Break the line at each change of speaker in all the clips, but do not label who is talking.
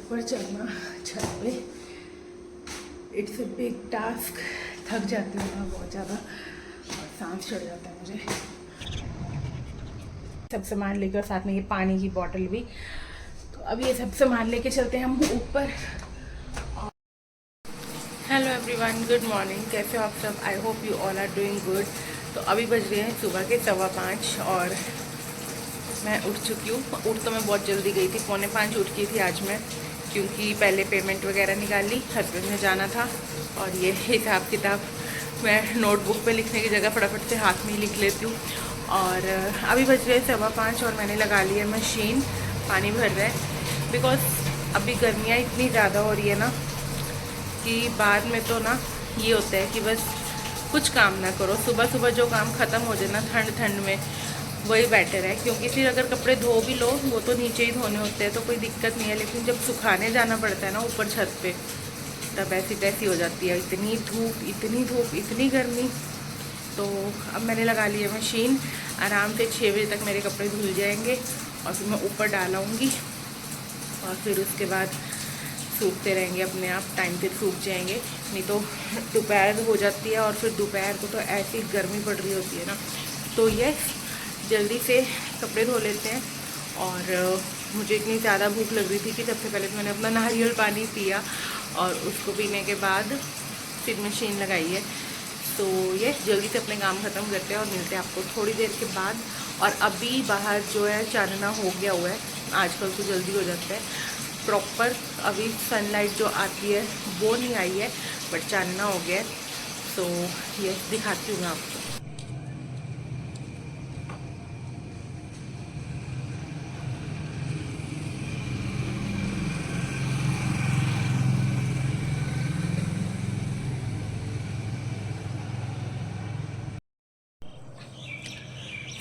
ऊपर चढ़ना छत पे इट्स अ बिग टास्क। थक जाती हूँ मैं बहुत ज़्यादा और सांस चढ़ जाता है मुझे। सब सामान लेकर, साथ में ये पानी की बोतल भी। तो अब ये सब सामान लेके चलते हैं हम ऊपर। Hello everyone, good morning. कैसे हो आप सब? I hope you all are doing good. तो अभी बज रहे हैं सुबह के 5:15 और मैं उठ चुकी हूँ। उठ तो मैं बहुत जल्दी गई थी, 4:45 उठ गई थी आज मैं, क्योंकि पहले पेमेंट वगैरह निकाली, हस्बैंड ने जाना था। और ये हिसाब किताब मैं नोटबुक पे लिखने की जगह फटाफट से हाथ में ही लिख लेती हूँ। और अभी बज रहे हैं 5:15 और मैंने लगा ली है मशीन। पानी भर रहा है बिकॉज अभी गर्मियाँ इतनी ज़्यादा हो रही है ना कि बाद में तो ना ये होता है कि बस कुछ काम ना करो। सुबह सुबह जो काम ख़त्म हो जाए ना ठंड ठंड में, वही बेटर है। क्योंकि फिर अगर कपड़े धो भी लो, वो तो नीचे ही धोने होते हैं तो कोई दिक्कत नहीं है, लेकिन जब सुखाने जाना पड़ता है ना ऊपर छत पे, तब ऐसी तैसी हो जाती है। इतनी धूप, इतनी गर्मी। तो अब मैंने लगा ली है मशीन। आराम से 6 बजे तक मेरे कपड़े धुल जाएंगे और फिर मैं ऊपर डालाऊँगी और फिर उसके बाद सूखते रहेंगे अपने आप, टाइम पे सूख जाएंगे। नहीं तो दोपहर हो जाती है और फिर दोपहर को तो ऐसी गर्मी पड़ रही होती है ना। तो ये जल्दी से कपड़े धो लेते हैं। और मुझे इतनी ज़्यादा भूख लग रही थी कि सबसे पहले तो मैंने अपना नारियल पानी पिया और उसको पीने के बाद फिर मशीन लगाई है। तो ये जल्दी से अपने काम ख़त्म करते हैं और मिलते हैं आपको थोड़ी देर के बाद। और अभी बाहर जो है चानना हो गया हुआ है, आजकल तो जल्दी हो जाता है प्रॉपर। अभी सनलाइट जो आती है वो नहीं आई है, बट चानना हो गया है। तो ये दिखाती हूँ मैं आपको।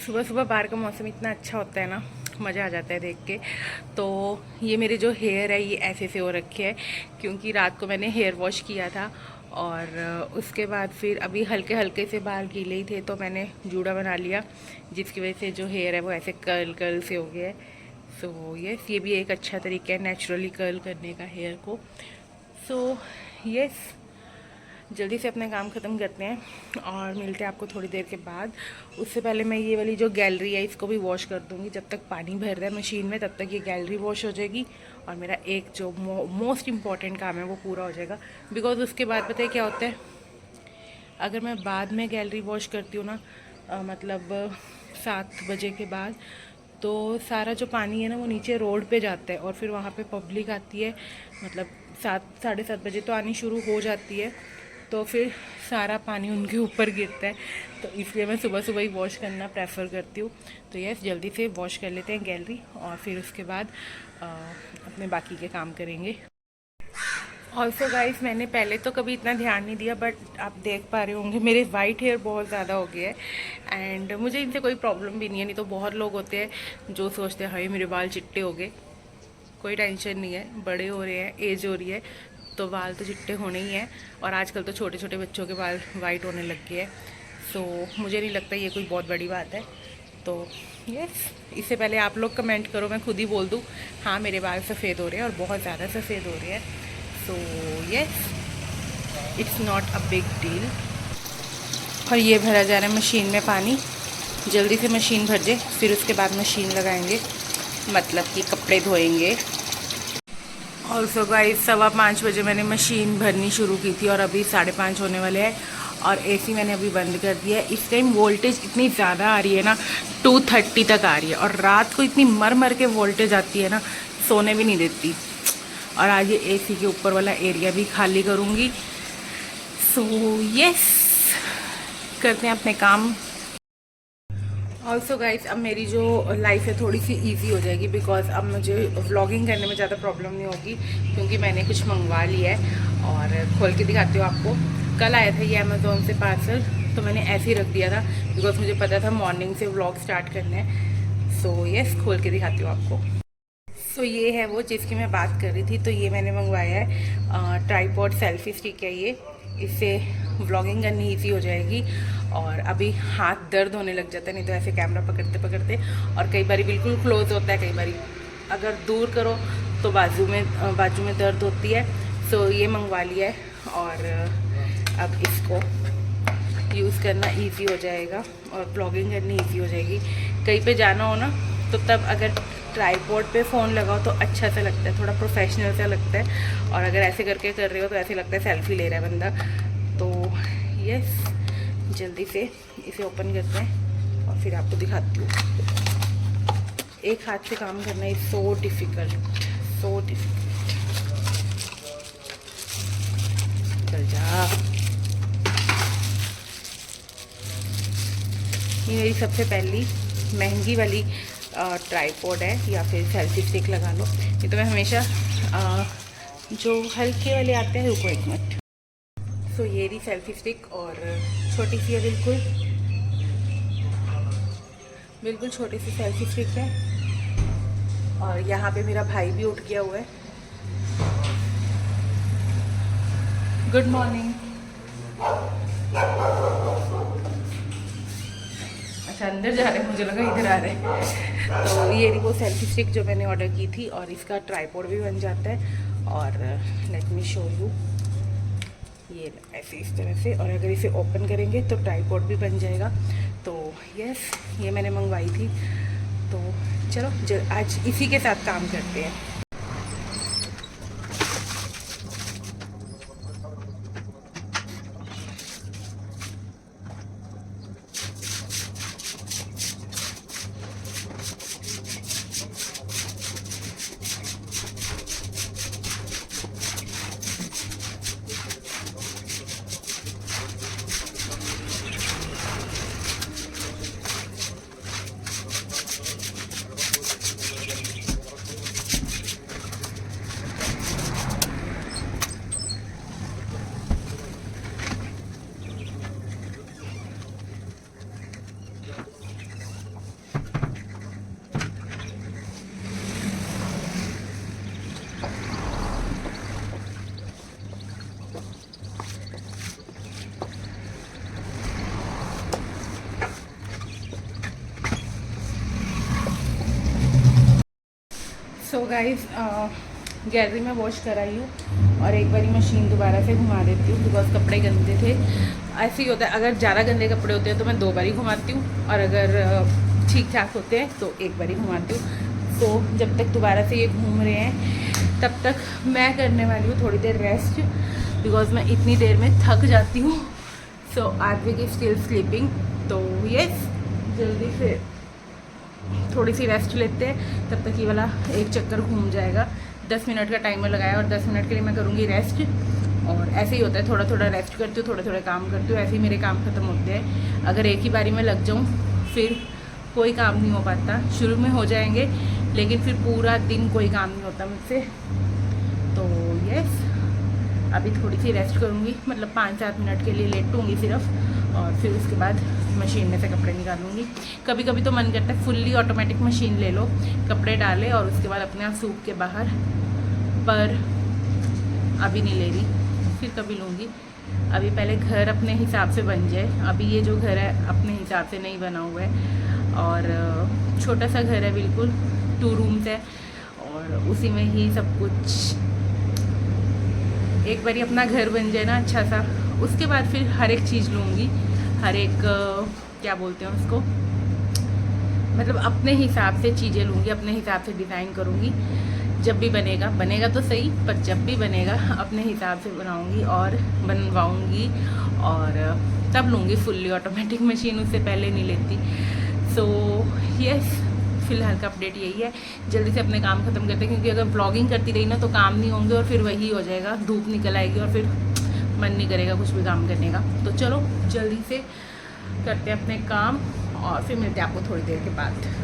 सुबह सुबह बाहर का मौसम इतना अच्छा होता है ना, मज़ा आ जाता है देख के। तो ये मेरे जो हेयर है ये ऐसे से हो रखे है, क्योंकि रात को मैंने हेयर वॉश किया था और उसके बाद फिर अभी हल्के हल्के से बाल गीले ही थे तो मैंने जूड़ा बना लिया, जिसकी वजह से जो हेयर है वो ऐसे कर्ल कर्ल से हो गया है। सो ये भी एक अच्छा तरीका है नेचुरली कर्ल करने का हेयर को। सो यस, जल्दी से अपना काम ख़त्म करते हैं और मिलते हैं आपको थोड़ी देर के बाद। उससे पहले मैं ये वाली जो गैलरी है इसको भी वॉश कर दूँगी। जब तक पानी भर रहा है मशीन में तब तक ये गैलरी वॉश हो जाएगी और मेरा एक जो मोस्ट इम्पॉर्टेंट काम है वो पूरा हो जाएगा। बिकॉज उसके बाद पता है क्या होता है, अगर मैं बाद में गैलरी वॉश करती हूँ ना, मतलब 7 बजे के बाद, तो सारा जो पानी है ना वो नीचे रोड पे जाता है और फिर वहाँ पे पब्लिक आती है। मतलब 7 साढ़े 7 बजे तो आनी शुरू हो जाती है, तो फिर सारा पानी उनके ऊपर गिरता है। तो इसलिए मैं सुबह सुबह ही वॉश करना प्रेफर करती हूँ। तो यस, जल्दी से वॉश कर लेते हैं गैलरी और फिर उसके बाद अपने बाकी के काम करेंगे। ऑल्सो गाइस, मैंने पहले तो कभी इतना ध्यान नहीं दिया, बट आप देख पा रहे होंगे मेरे वाइट हेयर बहुत ज़्यादा हो गया है। एंड मुझे इनसे कोई प्रॉब्लम भी नहीं है। नहीं तो बहुत लोग होते हैं जो सोचते हैं हाय मेरे बाल चिट्टे हो गए। कोई टेंशन नहीं है, बड़े हो रहे हैं, एज हो रही है तो बाल तो चिट्टे होने ही हैं। और आजकल तो छोटे छोटे बच्चों के बाल वाइट होने लग गए हैं। सो मुझे नहीं लगता ये कोई बहुत बड़ी बात है। तो यस, इससे पहले आप लोग कमेंट करो, मैं खुद ही बोल दूँ हाँ मेरे बाल सफ़ेद हो रहे हैं और बहुत ज़्यादा सफ़ेद हो रहे हैं। So yes, it's not a big deal. और ये भरा जा रहा है मशीन में पानी। जल्दी से मशीन भर जाए फिर उसके बाद मशीन लगाएंगे, मतलब कि कपड़े धोएंगे। ऑल्सो गाइस, 5:15 बजे मैंने मशीन भरनी शुरू की थी और अभी 5:30 होने वाले हैं और एसी मैंने अभी बंद कर दिया है। इस टाइम वोल्टेज इतनी ज़्यादा आ रही है ना, 230 तक आ रही है और रात को इतनी मर मर के वोल्टेज आती है ना, सोने भी नहीं देती। और आज ये एसी के ऊपर वाला एरिया भी खाली करूँगी। सो यस, करते हैं अपने काम। ऑल्सो गाइस, अब मेरी जो लाइफ है थोड़ी सी इजी हो जाएगी, बिकॉज अब मुझे व्लॉगिंग करने में ज़्यादा प्रॉब्लम नहीं होगी, क्योंकि मैंने कुछ मंगवा लिया है। और खोल के दिखाती हूँ आपको। कल आया था ये अमेज़ोन से पार्सल, तो मैंने ऐसे ही रख दिया था बिकॉज मुझे पता था मॉर्निंग से व्लॉग स्टार्ट करने हैं। सो यस, खोल के दिखाती हूँ आपको। सो ये है वो जिसकी मैं बात कर रही थी। तो ये मैंने मंगवाया है ट्राइपॉड सेल्फी स्टिक है ये। इससे व्लॉगिंग करनी ईजी हो जाएगी। और अभी हाथ दर्द होने लग जाता है, नहीं तो ऐसे कैमरा पकड़ते पकड़ते। और कई बार बिल्कुल क्लोज होता है, कई बार अगर दूर करो तो बाजू में दर्द होती है। सो ये मंगवा लिया है और अब इसको यूज़ करना इजी हो जाएगा और ब्लॉगिंग करनी इजी हो जाएगी। कहीं पे जाना हो ना तो तब अगर ट्राइपॉड पे फ़ोन लगाओ तो अच्छा सा लगता है, थोड़ा प्रोफेशनल सा लगता है। और अगर ऐसे करके कर रहे हो तो ऐसे लगता है सेल्फी ले रहा है बंदा। तो यस, जल्दी से इसे ओपन करते हैं और फिर आपको दिखाती हूँ। एक हाथ से काम करना is so difficult, so difficult. चल जा। ये मेरी सबसे पहली महंगी वाली ट्राइपॉड है, या फिर सेल्फी स्टिक लगा लो। ये तो मैं हमेशा जो हल्के वाले आते हैं, रुको एक मिनट। सो ये रही सेल्फी स्टिक और छोटी सी है, बिल्कुल छोटी सी सेल्फी स्टिक है। और यहाँ पे मेरा भाई भी उठ गया हुआ है। Good morning. अच्छा, अंदर जा रहे हैं, मुझे लगा इधर आ रहे हैं। तो ये रही वो सेल्फी स्टिक जो मैंने ऑर्डर की थी, और इसका ट्राइपॉड भी बन जाता है। और लेट मी शो यू, ये ऐसे इस तरह से, और अगर इसे ओपन करेंगे तो ट्राइपॉड भी बन जाएगा। तो यस, ये मैंने मंगवाई थी। तो चलो आज इसी के साथ काम करते हैं। सो गाइस, गैलरी में वॉश कराई हूँ और एक बारी मशीन दोबारा से घुमा देती हूँ, बिकॉज कपड़े गंदे थे। ऐसे ही होता है, अगर ज़्यादा गंदे कपड़े होते हैं तो मैं 2 बारी घुमाती हूँ, और अगर ठीक ठाक होते हैं तो 1 बारी घुमाती हूँ। तो जब तक दोबारा से ये घूम रहे हैं तब तक मैं करने वाली हूँ थोड़ी देर रेस्ट, बिकॉज मैं इतनी देर में थक जाती हूँ। सो आदविक इज स्टिल स्लीपिंग। तो यस, जल्दी से थोड़ी सी रेस्ट लेते हैं, तब तक ये वाला एक चक्कर घूम जाएगा। 10 मिनट का टाइमर लगाया और 10 मिनट के लिए मैं करूँगी रेस्ट। और ऐसे ही होता है, थोड़ा थोड़ा रेस्ट करती हूँ, थोड़े थोड़े काम करती हूँ, ऐसे ही मेरे काम ख़त्म होते हैं। अगर एक ही बारी में लग जाऊँ फिर कोई काम नहीं हो पाता। शुरू में हो जाएंगे लेकिन फिर पूरा दिन कोई काम नहीं होता मुझसे। तो यस, अभी थोड़ी सी रेस्ट करूँगी, मतलब 5-7 मिनट के लिए लेटूँगी सिर्फ, और फिर उसके बाद मशीन में से कपड़े निकालूंगी। कभी कभी तो मन करता है फुल्ली ऑटोमेटिक मशीन ले लो, कपड़े डाले और उसके बाद अपने आप सूख के बाहर, पर अभी नहीं ले रही, फिर कभी लूँगी। अभी पहले घर अपने हिसाब से बन जाए। अभी ये जो घर है अपने हिसाब से नहीं बना हुआ है, और छोटा सा घर है, बिल्कुल 2 रूम्स है, और उसी में ही सब कुछ। एक बारी अपना घर बन जाए ना अच्छा सा, उसके बाद फिर हर एक चीज़ लूँगी, हर एक क्या बोलते हैं उसको, मतलब अपने हिसाब से चीज़ें लूँगी, अपने हिसाब से डिज़ाइन करूँगी। जब भी बनेगा तो सही, पर जब भी बनेगा अपने हिसाब से बनाऊँगी और बनवाऊँगी, और तब लूँगी फुल्ली ऑटोमेटिक मशीन, उससे पहले नहीं लेती। सो यस, फ़िलहाल का अपडेट यही है। जल्दी से अपने काम ख़त्म करते हैं, क्योंकि अगर ब्लॉगिंग करती रही ना तो काम नहीं होंगे, और फिर वही हो जाएगा, धूप निकल आएगी और फिर मन नहीं करेगा कुछ भी काम करने का। तो चलो जल्दी से करते हैं अपने काम, और फिर मिलते हैं आपको थोड़ी देर के बाद।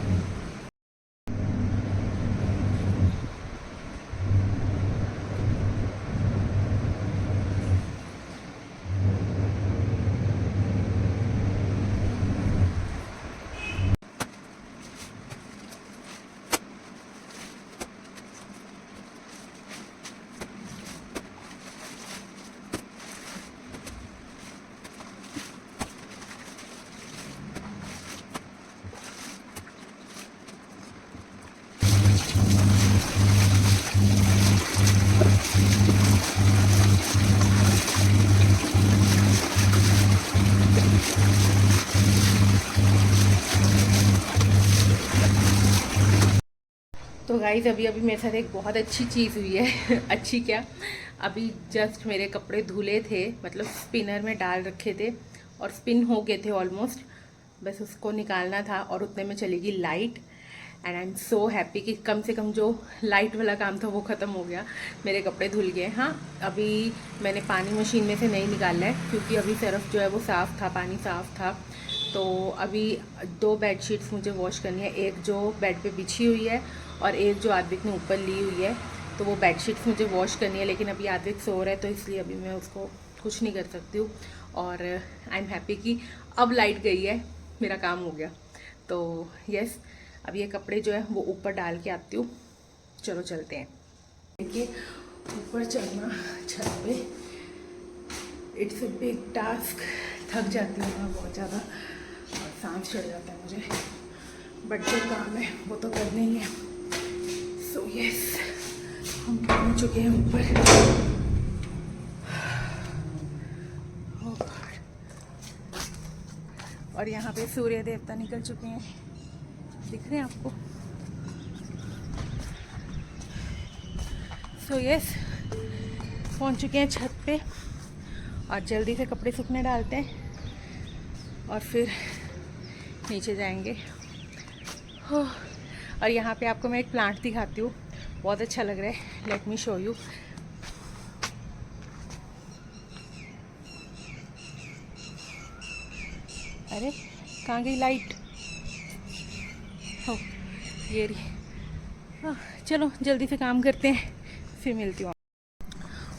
तो गाइज़ अभी अभी मेरे साथ एक बहुत अच्छी चीज़ हुई है अच्छी क्या, अभी जस्ट मेरे कपड़े धुले थे, मतलब स्पिनर में डाल रखे थे और स्पिन हो गए थे ऑलमोस्ट, बस उसको निकालना था और उतने में चलेगी light. And I am so happy कि कम से कम जो लाइट वाला काम था वो ख़त्म हो गया, मेरे कपड़े धुल गए। हाँ, अभी मैंने पानी मशीन में से नहीं निकाला है क्योंकि अभी सरफ जो है वो साफ़ था, पानी साफ़ था। तो अभी 2 बेडशीट्स मुझे वॉश करनी है, एक जो बेड पे बिछी हुई है और एक जो आद्विक ने ऊपर ली हुई है। तो वो बेडशीट्स मुझे वॉश करनी है, लेकिन अभी आद्विक सो रहा है तो इसलिए अभी मैं उसको कुछ नहीं कर सकती हूँ। और आई एम हैप्पी कि अब लाइट गई है, मेरा काम हो गया। तो यस, अब ये कपड़े जो है वो ऊपर डाल के आती हूँ। चलो चलते हैं। देखिए ऊपर चढ़ना छत पे, इट्स अ बिग टास्क। थक जाती हूँ मैं बहुत ज़्यादा और सांस चढ़ जाता है मुझे, बट जो काम है वो तो करना ही है। सो यस, हम पहुँच चुके हैं ऊपर। oh God. और यहाँ पे सूर्य देवता निकल चुके हैं, दिख रहे हैं आपको? सो यस, पहुँच चुके हैं छत पे और जल्दी से कपड़े सूखने डालते हैं और फिर नीचे जाएंगे। और यहाँ पे आपको मैं एक प्लांट दिखाती हूँ, बहुत अच्छा लग रहा है। Let me show you. अरे कहाँ गई लाइट? हो, ये रही। चलो जल्दी से काम करते हैं, फिर मिलती हूँ।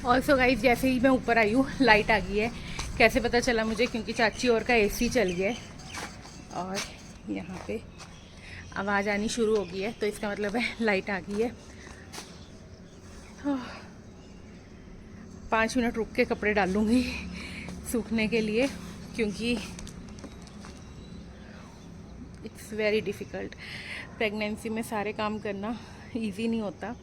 ऑल्सो गाइस, जैसे ही मैं ऊपर आई हूँ लाइट आ गई है। कैसे पता चला मुझे? क्योंकि चाची और का एसी चल गया है और यहाँ पे आवाज़ आनी शुरू हो गई है, तो इसका मतलब है लाइट आ गई है। 5 मिनट रुक के कपड़े डालूँगी सूखने के लिए, क्योंकि इट्स वेरी डिफ़िकल्ट। प्रेगनेंसी में सारे काम करना इजी नहीं होता।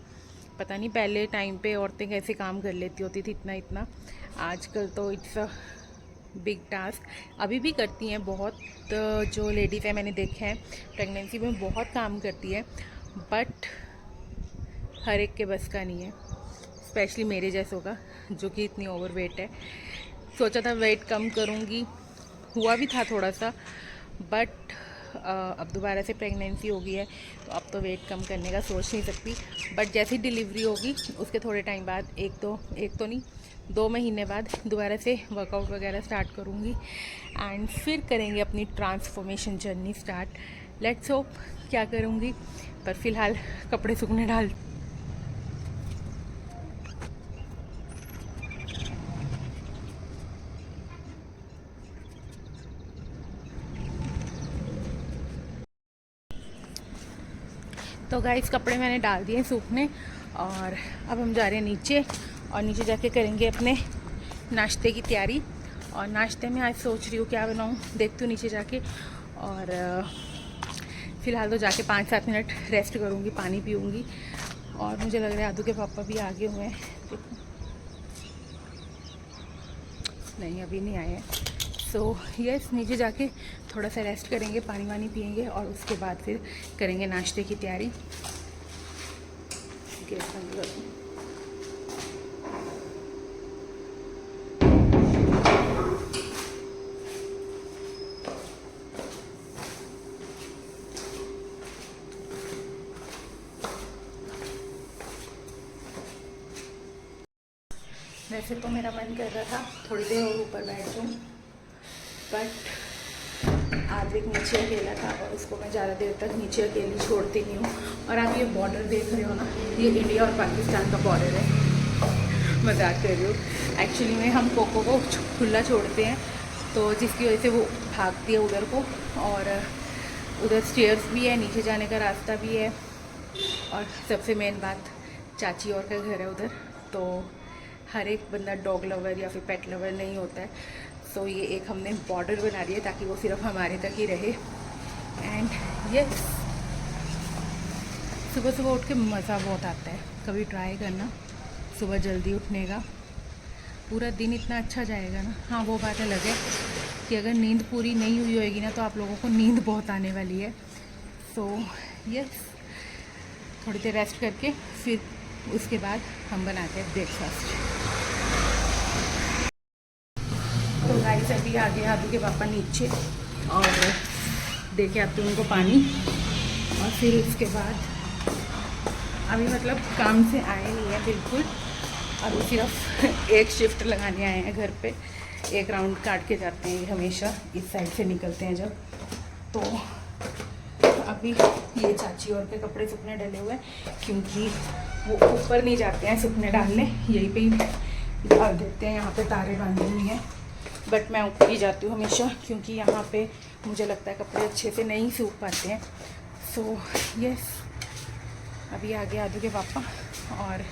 पता नहीं पहले टाइम पे औरतें कैसे काम कर लेती होती थी इतना इतना, आजकल तो इट्स अ बिग टास्क। अभी भी करती हैं बहुत, जो लेडीज़ हैं मैंने देखे हैं प्रेगनेंसी में बहुत काम करती है, बट हर एक के बस का नहीं है, स्पेशली मेरे जैसों का जो कि इतनी ओवर वेट है। सोचा था वेट कम करूँगी, हुआ भी था थोड़ा सा, बट अब दोबारा से प्रेगनेंसी हो गई है तो अब तो वेट कम करने का सोच नहीं सकती। बट जैसी डिलीवरी होगी उसके थोड़े टाइम बाद, एक तो नहीं 2 महीने बाद दोबारा से वर्कआउट वगैरह स्टार्ट करूँगी एंड फिर करेंगे अपनी transformation journey start. Let's hope क्या करूँगी, पर फिलहाल कपड़े सूखने डाल। तो गाइस कपड़े मैंने डाल दिए सूखने और अब हम जा रहे हैं नीचे, और नीचे जाके करेंगे अपने नाश्ते की तैयारी। और नाश्ते में आज सोच रही हूँ क्या बनाऊँ, देखती हूँ नीचे जाके। और फ़िलहाल तो जाके 5-7 मिनट रेस्ट करूँगी, पानी पीऊँगी। और मुझे लग रहा है आदू के पापा भी आगे हुए हैं, देखो नहीं अभी नहीं आए हैं। सो यस, नीचे जाके थोड़ा सा रेस्ट करेंगे, पानी वानी पियेंगे और उसके बाद फिर करेंगे नाश्ते की तैयारी। गैस बंद कर दूँ। वैसे तो मेरा मन कर रहा था थोड़ी देर और ऊपर बैठ जाऊँ, बट आद्विक नीचे अकेला था और उसको मैं ज़्यादा देर तक नीचे अकेली छोड़ती नहीं हूँ। और आप ये बॉर्डर देख रहे हो ना, ये इंडिया और पाकिस्तान का बॉर्डर है, मजाक कर रही हूँ। एक्चुअली में हम कोको को खुला छोड़ते हैं, तो जिसकी वजह से वो भागती है उधर को, और उधर स्टेयर्स भी है, नीचे जाने का रास्ता भी है, और सबसे मेन बात चाची और का घर है उधर। तो हर एक बंदा डॉग लवर या फिर पेट लवर नहीं होता है। सो ये एक हमने बॉर्डर बना दिया ताकि वो सिर्फ हमारे तक ही रहे। एंड यस, सुबह सुबह उठ के मज़ा बहुत आता है, कभी ट्राई करना सुबह जल्दी उठने का, पूरा दिन इतना अच्छा जाएगा ना। हाँ वो बात अलग है कि अगर नींद पूरी नहीं हुई होएगी ना तो आप लोगों को नींद बहुत आने वाली है। सो यस, थोड़ी देर रेस्ट करके फिर उसके बाद हम बनाते हैं ब्रेकफास्ट। तो गाइस अभी आ गए आदू के पापा नीचे और देखे आते उनको पानी, और फिर उसके बाद अभी मतलब काम से आए नहीं है बिल्कुल, अभी सिर्फ एक शिफ्ट लगाने आए हैं घर पे। एक राउंड काट के जाते हैं हमेशा, इस साइड से निकलते हैं जब। तो अभी ये चाची और के कपड़े सूखने डले हुए हैं, क्योंकि वो ऊपर नहीं जाते हैं सूखने डालने, यहीं पे ही डाल देते हैं। यहाँ पे तारे बांधी हुई हैं, बट मैं ऊपर ही जाती हूँ हमेशा, क्योंकि यहाँ पे मुझे लगता है कपड़े अच्छे से नहीं सूख पाते हैं। सो यस, अभी आगे आदू के पापा और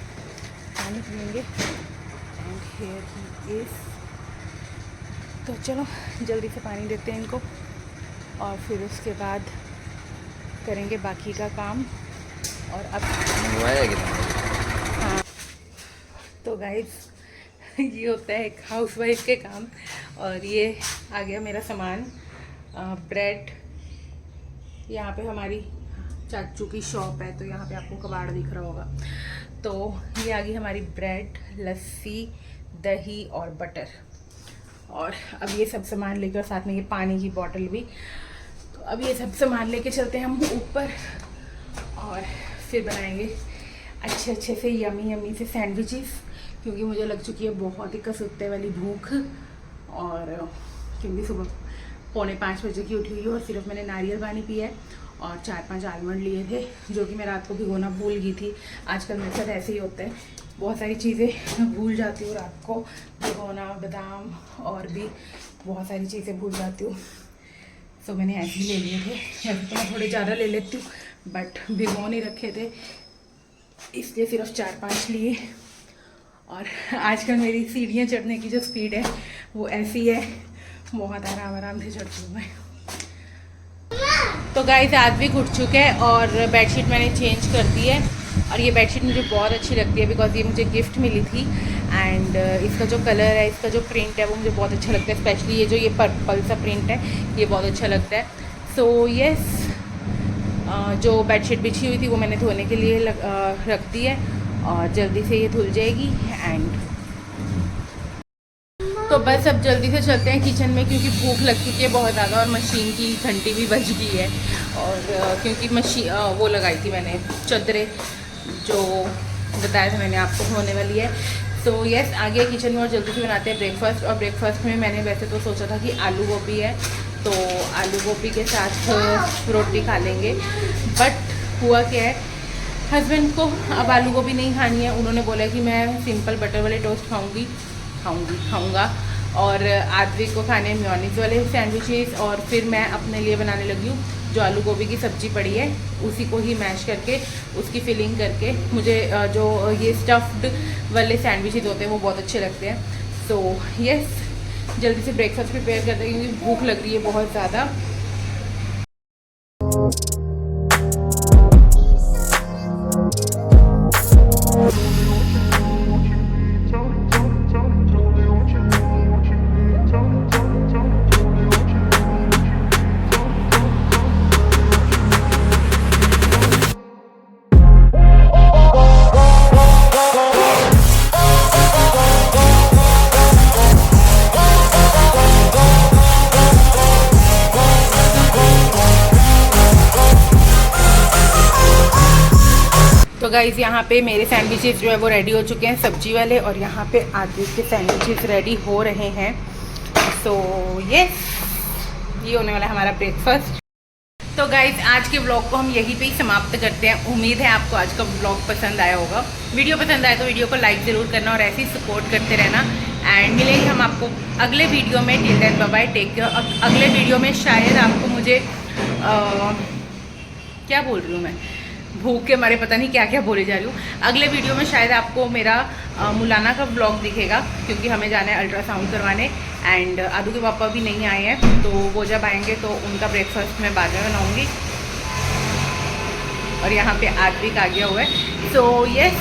पानी पियेंगे एंड हियर ही इज़। तो चलो जल्दी से पानी देते हैं इनको, और फिर उसके बाद करेंगे बाकी का काम। और अब हाँ, तो गाइस ये होता है एक हाउसवाइफ के काम। और ये आ गया मेरा सामान, ब्रेड। यहाँ पे हमारी चाचू की शॉप है, तो यहाँ पे आपको कबाड़ दिख रहा होगा। तो ये आ गई हमारी ब्रेड, लस्सी, दही और बटर। और अब ये सब सामान लेकर, साथ में ये पानी की बोतल भी। तो अब ये सब सामान लेके चलते हैं हम ऊपर, और फिर बनाएंगे अच्छे अच्छे से यमी यमी से सैंडविचेस, क्योंकि मुझे लग चुकी है बहुत ही कसुत्ते वाली भूख। और क्योंकि सुबह 4:45 बजे की उठी हुई है, और सिर्फ मैंने नारियल पानी पिया है और 4-5 आलमंड लिए थे, जो कि मैं रात को भिगोना भूल गई थी। आजकल मेरे साथ ऐसे ही होता है, बहुत सारी चीज़ें भूल जाती हूँ रात को, भिगोना, बादाम और भी बहुत सारी चीज़ें भूल जाती हूँ। तो मैंने ऐसे ही ले लिए थे, वैसे तो मैं थोड़े ज़्यादा ले लेती हूँ, बट भिगो नहीं रखे थे, इसलिए सिर्फ 4-5 लिए। और आजकल मेरी सीढ़ियाँ चढ़ने की जो स्पीड है वो ऐसी है, बहुत आराम आराम से चढ़ती हूँ मैं। तो गाइस आज भी उठ चुके हैं, और बेडशीट मैंने चेंज कर दी है। और ये बेडशीट मुझे बहुत अच्छी लगती है, बिकॉज ये मुझे गिफ्ट मिली थी। एंड इसका जो कलर है, इसका जो प्रिंट है वो मुझे बहुत अच्छा लगता है, स्पेशली ये जो ये पर्पल सा प्रिंट है, ये बहुत अच्छा लगता है। सो यस, जो बेडशीट बिछी हुई थी वो मैंने धोने के लिए रख दी है, और जल्दी से ये धुल जाएगी। एंड तो बस अब जल्दी से चलते हैं किचन में, क्योंकि भूख लग चुकी है बहुत ज़्यादा, और मशीन की घंटी भी बज गई है। और क्योंकि मशीन वो लगाई थी मैंने, चादरें जो बताया था मैंने आपको होने वाली है। सो यस, आगे किचन में और जल्दी से बनाते हैं ब्रेकफास्ट। और ब्रेकफास्ट में मैंने वैसे तो सोचा था कि आलू गोभी है, तो आलू गोभी के साथ रोटी खा लेंगे। बट हुआ क्या है, हस्बैंड को अब आलू गोभी नहीं खानी है। उन्होंने बोला कि मैं सिंपल बटर वाले टोस्ट खाऊंगा, और आदमी को खाने मेयोनीज वाले सैंडविचेस। और फिर मैं अपने लिए बनाने लगी हूँ जो आलू गोभी की सब्ज़ी पड़ी है, उसी को ही मैश करके उसकी फिलिंग करके। मुझे जो ये स्टफ्ड वाले सैंडविचेस होते हैं वो बहुत अच्छे लगते हैं। सो यस, जल्दी से ब्रेकफास्ट प्रिपेयर करते हैं, क्योंकि भूख लग रही है बहुत ज़्यादा। तो गाइज़ यहाँ पे मेरे सैंडविचेस जो है वो रेडी हो चुके हैं, सब्जी वाले, और यहाँ पे आदि के सैंडविचेस रेडी हो रहे हैं। सो यस, ये होने वाला है हमारा ब्रेकफास्ट। तो गाइज़ आज के व्लॉग को हम यहीं पे ही समाप्त करते हैं। उम्मीद है आपको आज का व्लॉग पसंद आया होगा। वीडियो पसंद आए तो वीडियो को लाइक ज़रूर करना, और ऐसे ही सपोर्ट करते रहना। एंड मिलेंगे हम आपको अगले वीडियो में। Till then bye bye, take care. अगले वीडियो में शायद आपको मुझे क्या बोल रही हूँ मैं, भूख के मारे पता नहीं क्या क्या बोले जा रही हूँ। अगले वीडियो में शायद आपको मेरा मुलाना का ब्लॉग दिखेगा, क्योंकि हमें जाना है अल्ट्रासाउंड करवाने। एंड आदू के पापा भी नहीं आए हैं, तो वो जब आएंगे तो उनका ब्रेकफास्ट मैं बाद में बनाऊँगी। और यहाँ पे आद्विक आ गया हुआ है। सो यस,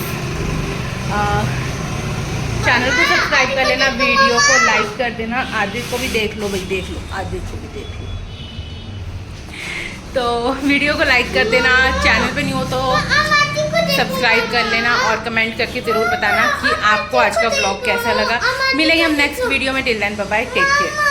चैनल को सब्सक्राइब कर लेना, वीडियो को लाइक कर देना। आद्विक को भी देख लो भाई, देख लो, आद्विक को भी देख लो। तो वीडियो को लाइक कर देना, चैनल पे नहीं हो तो सब्सक्राइब कर लेना और कमेंट करके ज़रूर बताना कि आपको आज का व्लॉग कैसा लगा। मिलेंगे हम नेक्स्ट वीडियो में। Till then bye bye, take care.